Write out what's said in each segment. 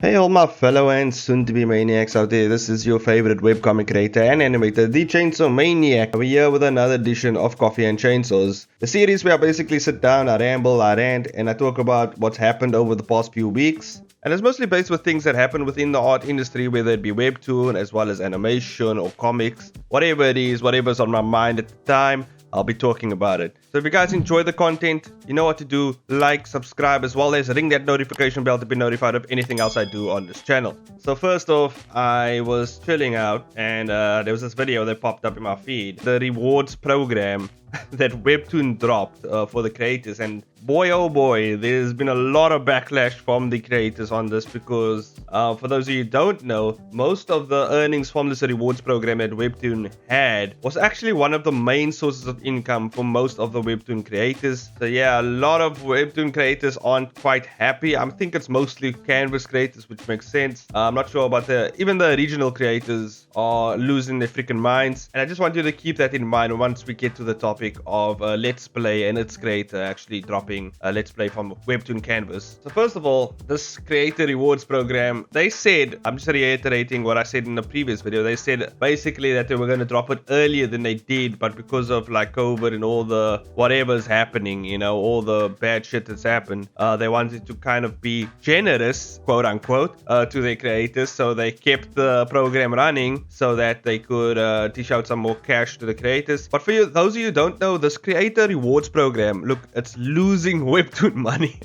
Hey all my fellow and soon-to-be maniacs out there, this is your favorite webcomic creator and animator, the Chainsaw Maniac. We're here with another edition of Coffee and Chainsaws, the series where I basically sit down, I ramble, I rant, and I talk about what's happened over the past few weeks. And it's mostly based with things that happen within the art industry, whether it be Webtoon, as well as animation or comics, whatever it is, whatever's on my mind at the time. I'll be talking about it. So if you guys enjoy the content, you know what to do. Like, subscribe, as well as ring that notification bell to be notified of anything else I do on this channel. So first off, I was chilling out and there was this video that popped up in my feed. The rewards program that Webtoon dropped for the creators, and boy oh boy, there's been a lot of backlash from the creators on this because for those of you who don't know, most of the earnings from this rewards program that Webtoon had was actually one of the main sources of income for most of the Webtoon creators. So yeah, a lot of Webtoon creators aren't quite happy. I think it's mostly canvas creators, which makes sense. I'm not sure about even the regional creators are losing their freaking minds, and I just want you to keep that in mind once we get to the topic of Let's Play and its creator actually dropping a Let's Play from Webtoon Canvas. So first of all, this creator rewards program, they said, I'm just reiterating what I said in the previous video, they said basically that they were going to drop it earlier than they did, but because of like COVID and all the whatever's happening, you know, all the bad shit that's happened, they wanted to kind of be generous, quote unquote, to their creators, so they kept the program running so that they could dish out some more cash to the creators. But for you, those of you who don't know, this creator rewards program, look, it's losing Webtoon money.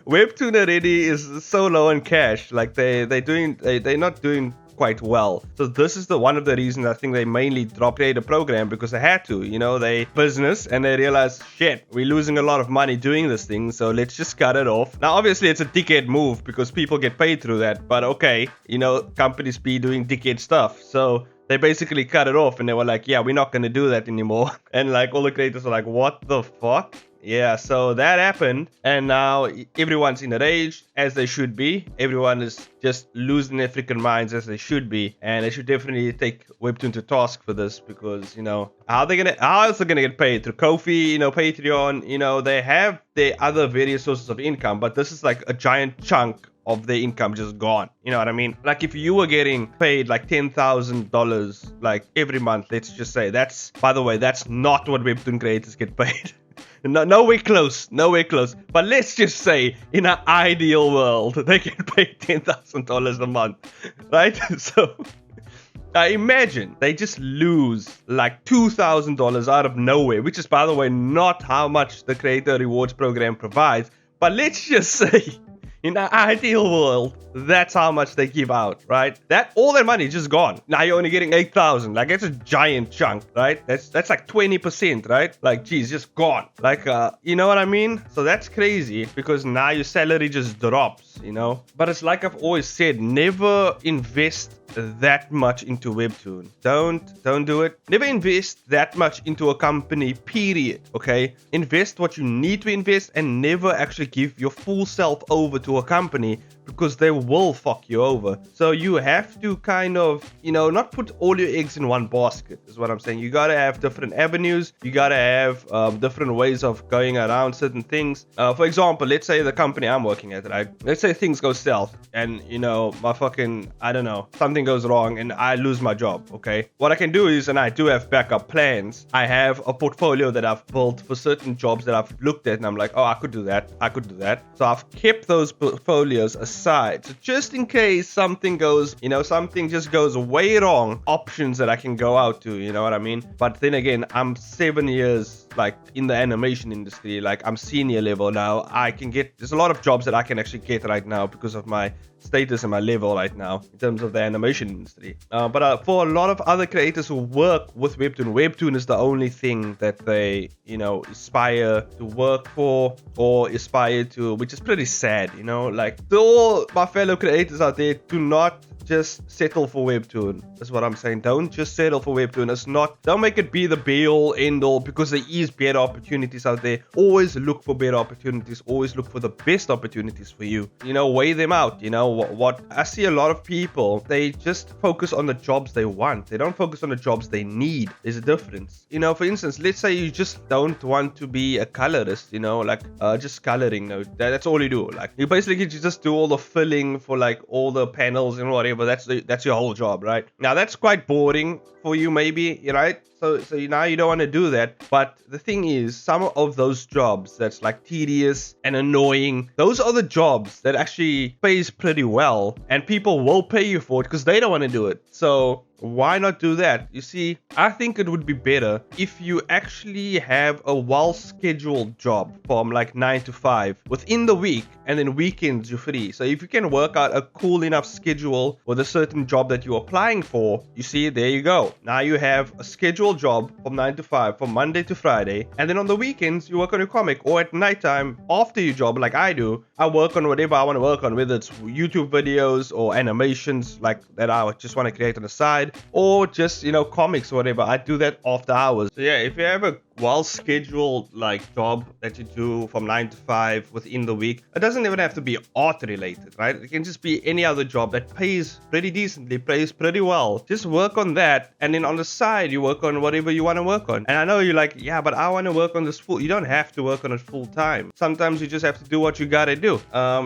Webtoon already is so low on cash, like they're not doing quite well. So this is one of the reasons I think they mainly dropped creator program, because they had to, you know, they business and they realized, shit, we're losing a lot of money doing this thing, so let's just cut it off. Now obviously it's a dickhead move because people get paid through that, but okay, you know, companies be doing dickhead stuff, so they basically cut it off and they were like, yeah, we're not going to do that anymore. And like all the creators were like, what the fuck? Yeah, so that happened, and now everyone's in a rage, as they should be. Everyone is just losing their freaking minds, as they should be, and they should definitely take Webtoon to task for this, because, you know, how else are they gonna get paid? Through Ko-fi, you know, Patreon, you know, they have their other various sources of income, but this is like a giant chunk of their income just gone. You know what I mean? Like if you were getting paid like $10,000 like every month, let's just say, that's, by the way, that's not what Webtoon creators get paid. Nowhere close. But let's just say, in an ideal world, they get paid $10,000 a month, right? So now imagine they just lose like $2,000 out of nowhere, which is, by the way, not how much the creator rewards program provides. But let's just say, in an ideal world, that's how much they give out, right? That all their money is just gone. Now you're only getting 8,000. Like, that's a giant chunk, right? That's like 20%, right? Like, geez, just gone. Like, you know what I mean? So that's crazy, because now your salary just drops, you know? But it's like I've always said, never invest that much into Webtoon. Don't do it. Never invest that much into a company, period. Okay? Invest what you need to invest, and never actually give your full self over to a company, because they will fuck you over. So you have to kind of, you know, not put all your eggs in one basket, is what I'm saying. You gotta have different avenues. You gotta have different ways of going around certain things. For example, let's say the company I'm working at, right? Let's say things go south and, you know, my fucking, I don't know, something goes wrong and I lose my job, okay? What I can do is, and I do have backup plans, I have a portfolio that I've built for certain jobs that I've looked at and I'm like, oh, I could do that. So I've kept those portfolios aside. So just in case something goes, you know, something just goes way wrong, options that I can go out to, you know what I mean? But then again, I'm 7 years like in the animation industry, like I'm senior level now. There's a lot of jobs that I can actually get right now because of my status and my level right now in terms of the animation industry. But for a lot of other creators who work with Webtoon is the only thing that they, you know, aspire to work for or aspire to, which is pretty sad, you know. Like, to all my fellow creators out there, do not just settle for Webtoon. That's what I'm saying. Don't just settle for Webtoon. Don't make it be the be all end all, because there is better opportunities out there. Always look for better opportunities. Always look for the best opportunities for you. Weigh them out. What I see a lot of people, they just focus on the jobs they want. They don't focus on the jobs they need. There's a difference. For instance, let's say you just don't want to be a colorist, just coloring. That's all you do. Like, you basically just do all the filling for like all the panels and whatever. That's your whole job, right? Now that's quite boring for you, maybe, right? So now you don't want to do that. But the thing is, some of those jobs that's like tedious and annoying, those are the jobs that actually pays pretty well, and people will pay you for it because they don't want to do it. So why not do that? You see, I think it would be better if you actually have a well-scheduled job from like 9 to 5 within the week, and then weekends you're free. So if you can work out a cool enough schedule with a certain job that you're applying for, you see, there you go. Now you have a scheduled job from 9 to 5 from Monday to Friday, and then on the weekends you work on your comic, or at nighttime after your job, like I do, I work on whatever I want to work on, whether it's YouTube videos or animations like that I just want to create on the side, or just comics or whatever. I do that after hours. So yeah, if you have a well-scheduled like job that you do from 9 to 5 within the week, it doesn't even have to be art related, right? It can just be any other job that pays pretty decently, pays pretty well. Just work on that, and then on the side you work on whatever you want to work on. And I know you're like, yeah, but I want to work on this you don't have to work on it full time. Sometimes you just have to do what you gotta do.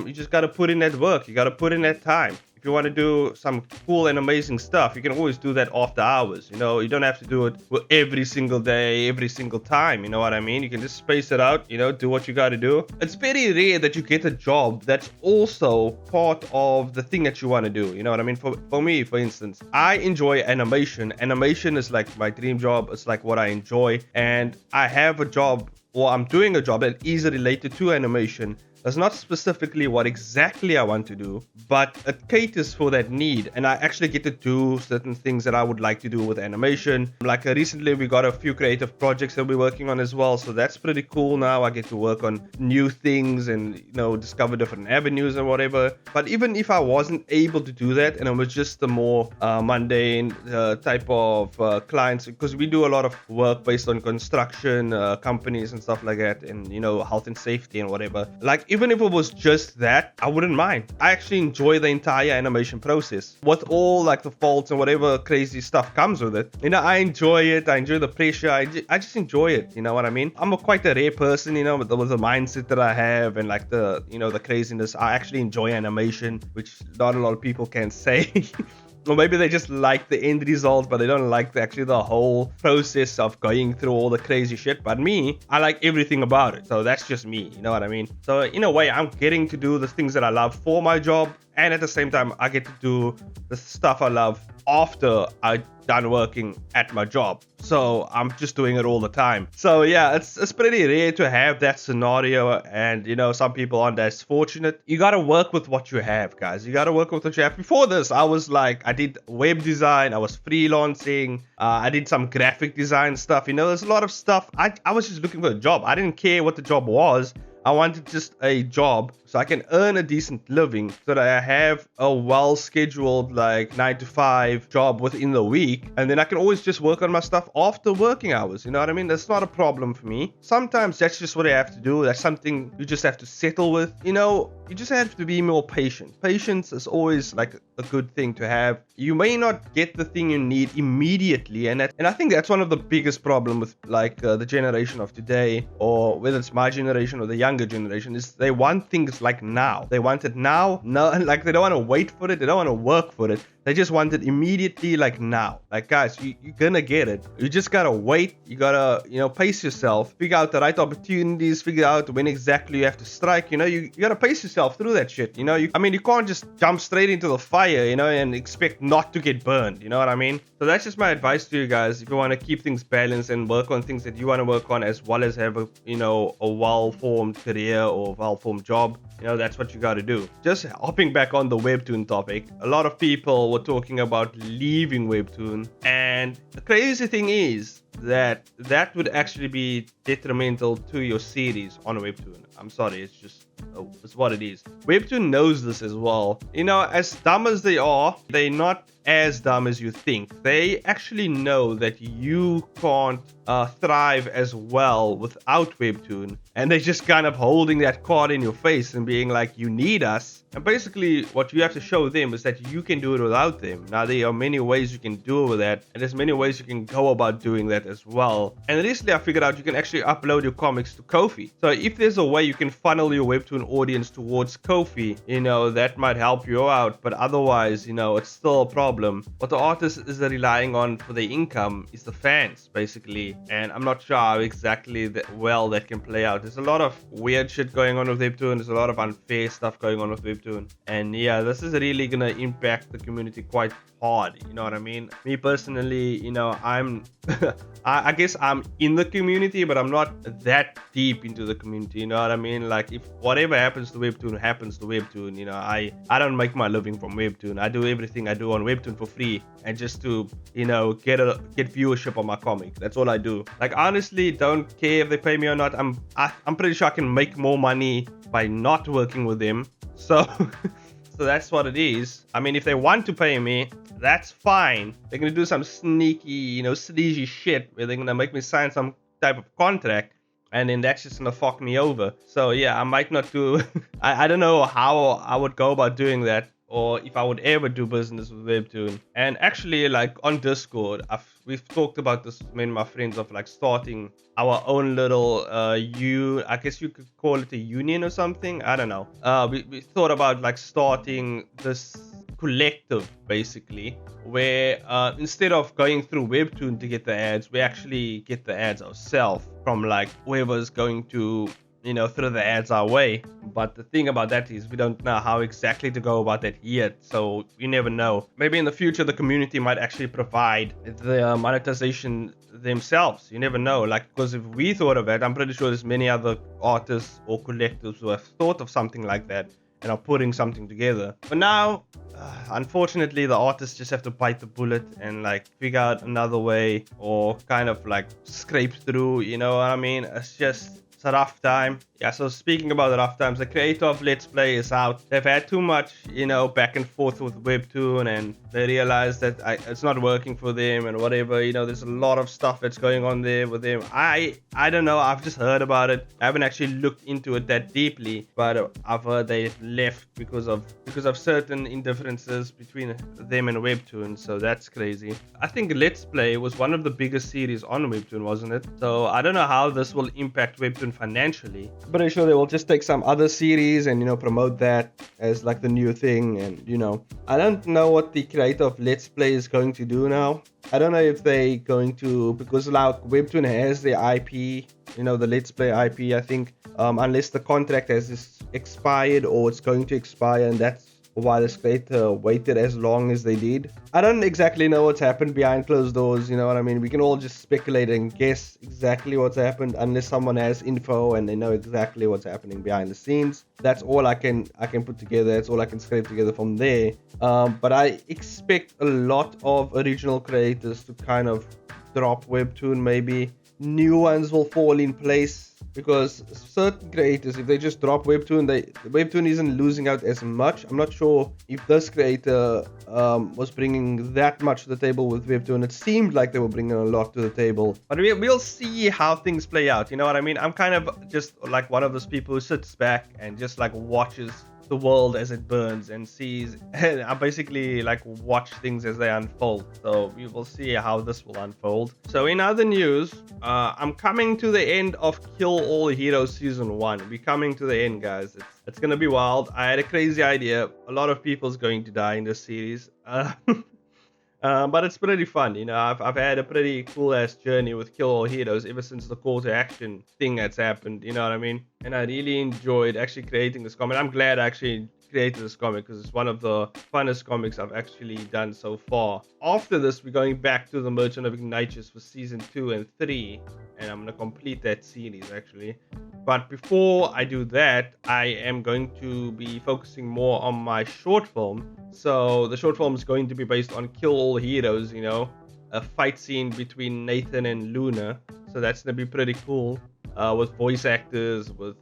You just gotta put in that work. You gotta put in that time. If you want to do some cool and amazing stuff, you can always do that after hours. You don't have to do it every single day, every single time. You know what I mean? You can just space it out, do what you got to do. It's very rare that you get a job that's also part of the thing that you want to do. You know what I mean? For me, for instance, I enjoy animation. Animation is like my dream job. It's like what I enjoy. And I have a job, or I'm doing a job that is related to animation. That's not specifically what exactly I want to do, but it caters for that need, and I actually get to do certain things that I would like to do with animation. Like recently we got a few creative projects that we're working on as well, so that's pretty cool. Now I get to work on new things and discover different avenues and whatever. But even if I wasn't able to do that, and it was just the more mundane type of clients, because we do a lot of work based on construction companies and stuff like that, and health and safety and whatever, like even if it was just that, I wouldn't mind. I actually enjoy the entire animation process with all like the faults and whatever crazy stuff comes with it. I enjoy it. I enjoy the pressure. I just enjoy it. You know what I mean? I'm quite a rare person, with the mindset that I have and like the, the craziness. I actually enjoy animation, which not a lot of people can say. Or maybe they just like the end result, but they don't like the whole process of going through all the crazy shit. But me, I like everything about it. So that's just me. You know what I mean? So in a way, I'm getting to do the things that I love for my job. And at the same time, I get to do the stuff I love after I'm done working at my job. So I'm just doing it all the time. So yeah, it's pretty rare to have that scenario. And some people aren't as fortunate. You got to work with what you have, guys. You got to work with what you have. Before this, I did web design. I was freelancing. I did some graphic design stuff. There's a lot of stuff. I was just looking for a job. I didn't care what the job was. I wanted just a job so I can earn a decent living, so that I have a well-scheduled like 9 to 5 job within the week, and then I can always just work on my stuff after working hours. You know what I mean? That's not a problem for me. Sometimes that's just what I have to do. That's something you just have to settle with. You just have to be more patient. Patience is always like a good thing to have. You may not get the thing you need immediately, and I think that's one of the biggest problems with like the generation of today, or whether it's my generation or the younger generation, is they want things like now. They want it now. No, like they don't want to wait for it. They don't want to work for it. They just want it immediately, like now. Like, guys, you're gonna get it. You just gotta wait. You gotta, pace yourself. Figure out the right opportunities. Figure out when exactly you have to strike. You gotta pace yourself through that shit. You can't just jump straight into the fire, and expect not to get burned. You know what I mean? So that's just my advice to you guys. If you want to keep things balanced and work on things that you want to work on, as well as have a well-formed career or well-formed job, that's what you gotta do. Just hopping back on the Webtoon topic, a lot of people were talking about leaving Webtoon, and the crazy thing is that would actually be detrimental to your series on Webtoon. I'm sorry, it's what it is. Webtoon knows this as well. As dumb as they are, they're not as dumb as you think. They actually know that you can't thrive as well without Webtoon, and they're just kind of holding that card in your face and being like, you need us. And basically what you have to show them is that you can do it without them. Now, there are many ways you can do it with that, and there's many ways you can go about doing that as well. And recently I figured out you can actually upload your comics to Ko-fi. So if there's a way you can funnel your Webtoon audience towards Ko-fi, that might help you out. But otherwise, it's still a problem. What the artist is relying on for their income is the fans, basically. And I'm not sure how exactly that can play out. There's a lot of weird shit going on with Webtoon. There's a lot of unfair stuff going on with Webtoon. And yeah, this is really gonna impact the community quite hard. You know what I mean? Me personally, I'm I guess I'm in the community, but I'm not that deep into the community. You know what I mean? Like, if whatever happens to Webtoon happens to Webtoon. I don't make my living from Webtoon. I do everything I do on Webtoon for free, and just to get viewership on my comic. That's all I do. Like, honestly, don't care if they pay me or not. I'm pretty sure I can make more money by not working with them. So so that's what it is. I mean, if they want to pay me, that's fine. They're gonna do some sneaky, sleazy shit where they're gonna make me sign some type of contract, and then that's just gonna fuck me over. So yeah, I might not do I don't know how I would go about doing that, or if I would ever do business with Webtoon. And actually, like, on Discord, we've talked about this with me and my friends, of like starting our own little I guess you could call it a union or something. I don't know. We thought about like starting this collective, basically, where instead of going through Webtoon to get the ads, we actually get the ads ourselves from like whoever's going to throw the ads our way. But the thing about that is we don't know how exactly to go about that yet, so you never know. Maybe in the future the community might actually provide the monetization themselves. You never know. Like, because if we thought of it, I'm pretty sure there's many other artists or collectives who have thought of something like that and are putting something together. But now, unfortunately, the artists just have to bite the bullet and like figure out another way, or kind of like scrape through. You know what I mean? It's a rough time. Yeah, so speaking about the rough times, the creator of Let's Play is out. They've had too much, back and forth with Webtoon, and they realized that it's not working for them and whatever. There's a lot of stuff that's going on there with them. I don't know. I've just heard about it. I haven't actually looked into it that deeply, but I've heard they left because of certain indifferences between them and Webtoon. So that's crazy. I think Let's Play was one of the biggest series on Webtoon, wasn't it? So I don't know how this will impact Webtoon financially. Pretty sure they will just take some other series and promote that as like the new thing. And I don't know what the creator of Let's Play is going to do now. I don't know if they going to, because like Webtoon has the IP, the Let's Play IP, I think, unless the contract has expired or it's going to expire, and that's why this creator waited as long as they did. I don't exactly know what's happened behind closed doors, you know what I mean? We can all just speculate and guess exactly what's happened unless someone has info and they know exactly what's happening behind the scenes. That's all I can put together. That's all I can scrape together from there. But I expect a lot of original creators to kind of drop Webtoon. Maybe new ones will fall in place, because certain creators, if they just drop Webtoon, Webtoon isn't losing out as much. I'm not sure if this creator was bringing that much to the table with Webtoon. It seemed like they were bringing a lot to the table, but we'll see how things play out. You know what I mean? I'm kind of just like one of those people who sits back and just like watches the world as it burns and sees, and I basically like watch things as they unfold. So we will see how this will unfold. So in other news, I'm coming to the end of Kill All Heroes season 1. We're coming to the end, guys. It's gonna be wild. I had a crazy idea. A lot of people's going to die in this series. But it's pretty fun, I've had a pretty cool ass journey with Kill All Heroes ever since the call to action thing that's happened, you know what I mean? And I really enjoyed actually creating this comic. I'm glad I actually created this comic because it's one of the funnest comics I've actually done so far. After this, we're going back to the Merchant of Ignatius for season 2 and 3, and I'm gonna complete that series actually. But before I do that, I am going to be focusing more on my short film. So the short film is going to be based on Kill All Heroes, a fight scene between Nathan and Luna. So that's gonna be pretty cool. with voice actors, with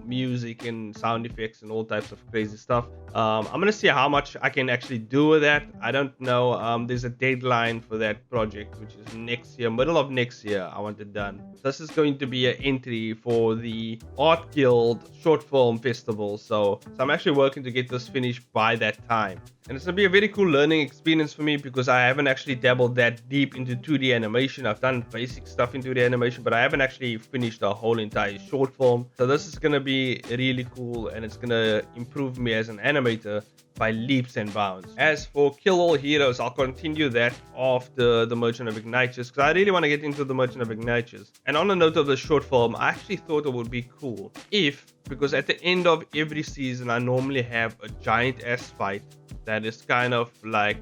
music and sound effects and all types of crazy stuff. I'm gonna see how much I can actually do with that. I don't know. There's a deadline for that project, which is next year, middle of next year. I want it done. This is going to be an entry for the Art Guild Short Film Festival. So I'm actually working to get this finished by that time. And it's gonna be a very cool learning experience for me because I haven't actually dabbled that deep into 2D animation. I've done basic stuff in 2D animation, but I haven't actually finished a whole entire short film. So this is gonna be really cool, and it's gonna improve me as an animator by leaps and bounds. As for Kill All Heroes, I'll continue that after the Merchant of Ignatius because I really want to get into the Merchant of Ignatius. And on the note of the short film, I actually thought it would be cool because at the end of every season, I normally have a giant ass fight that is kind of like,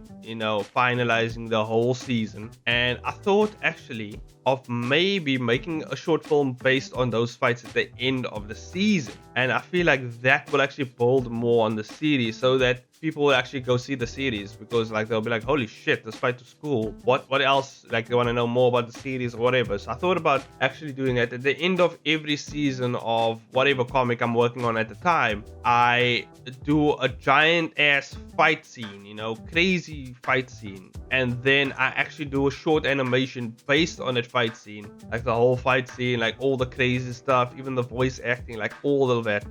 finalizing the whole season. And I thought actually of maybe making a short film based on those fights at the end of the season. And I feel like that will actually build more on the series so that people will actually go see the series because like they'll be like, holy shit, this fight was cool. What else? Like they want to know more about the series or whatever. So I thought about actually doing that at the end of every season of whatever comic I'm working on at the time. I do a giant ass fight scene, crazy fight scene. And then I actually do a short animation based on that fight scene, like the whole fight scene, like all the crazy stuff, even the voice acting, like all of that,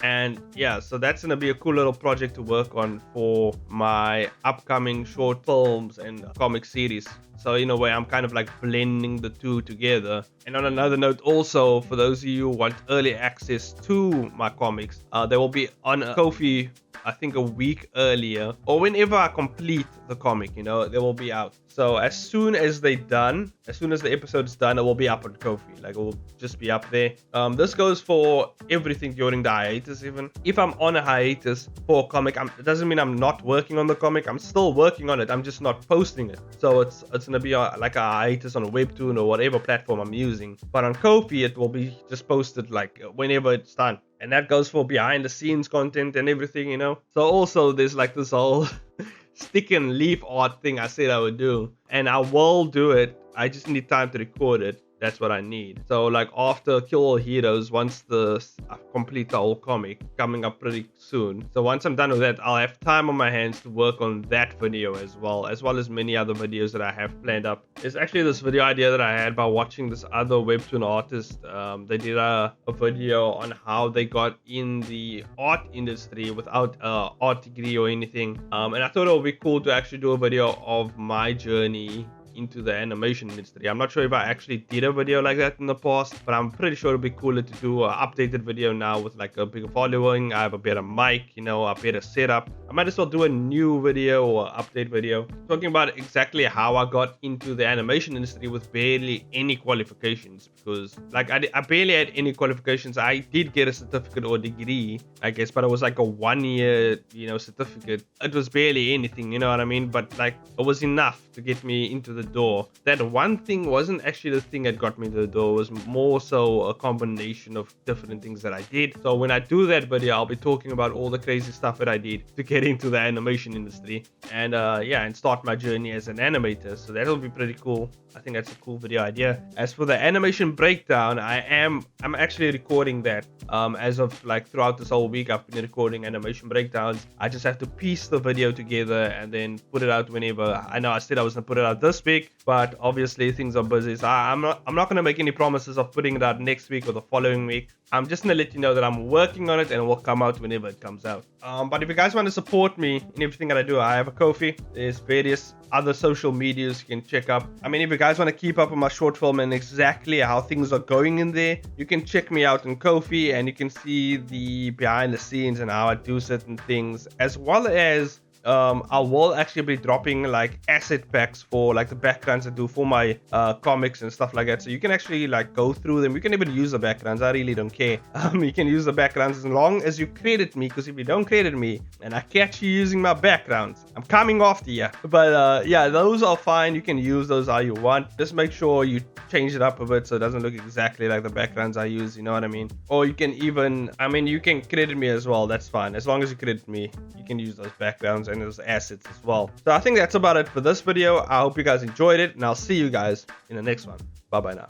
And yeah, so that's gonna be a cool little project to work on for my upcoming short films and comic series. So in a way, I'm kind of like blending the two together. And on another note, also for those of you who want early access to my comics, they will be on Ko-fi, I think a week earlier, or whenever I complete the comic, they will be out. So as soon as the episode is done, it will be up on Ko-fi. Like it will just be up there. This goes for everything during the hiatus. Even if I'm on a hiatus for a comic, it doesn't mean I'm not working on the comic. I'm still working on it. I'm just not posting it. So it's gonna be like a hiatus on a Webtoon or whatever platform I'm using. But on Ko-fi, it will be just posted like whenever it's done. And that goes for behind the scenes content and everything, So also there's like this whole stick and leaf art thing I said I would do. And I will do it. I just need time to record it. That's what I need. So like after Kill All Heroes, once I complete the whole comic, coming up pretty soon. So once I'm done with that, I'll have time on my hands to work on that video as well as many other videos that I have planned up. It's actually this video idea that I had by watching this other Webtoon artist. They did a video on how they got in the art industry without an art degree or anything. And I thought it would be cool to actually do a video of my journey into the animation industry. I'm not sure if I actually did a video like that in the past, but I'm pretty sure it'd be cooler to do an updated video now with like a bigger following. I have a better mic, a better setup. I might as well do a new video or update video talking about exactly how I got into the animation industry with barely any qualifications, because like I barely had any qualifications. I did get a certificate or degree, I guess, but it was like a 1 year, certificate. It was barely anything, you know what I mean? But like it was enough to get me into the door. That one thing wasn't actually the thing that got me to the door. It was more so a combination of different things that I did. So when I do that video, I'll be talking about all the crazy stuff that I did to get into the animation industry and and start my journey as an animator. So that'll be pretty cool. I think that's a cool video idea. As for the animation breakdown, I'm actually recording that as of like throughout this whole week. I've been recording animation breakdowns. I just have to piece the video together and then put it out whenever. I know I said I was gonna put it out this week, but obviously things are busy, so I'm not gonna make any promises of putting it out next week or the following week. I'm just gonna let you know that I'm working on it and it will come out whenever it comes out. But if you guys want to support me in everything that I do, I have a Ko-fi. There's various other social medias you can check up. I mean, if you guys want to keep up with my short film and exactly how things are going in there, you can check me out on Ko-fi and you can see the behind the scenes and how I do certain things, as well as I will actually be dropping like asset packs for like the backgrounds I do for my comics and stuff like that. So you can actually like go through them. You can even use the backgrounds. I really don't care. You can use the backgrounds as long as you credit me, because if you don't credit me and I catch you using my backgrounds, I'm coming after you. But those are fine. You can use those how you want. Just make sure you change it up a bit so it doesn't look exactly like the backgrounds I use. You know what I mean? Or you can even, you can credit me as well. That's fine. As long as you credit me, you can use those backgrounds and those assets as well. So I think that's about it for this video. I hope you guys enjoyed it, and I'll see you guys in the next one. Bye bye now.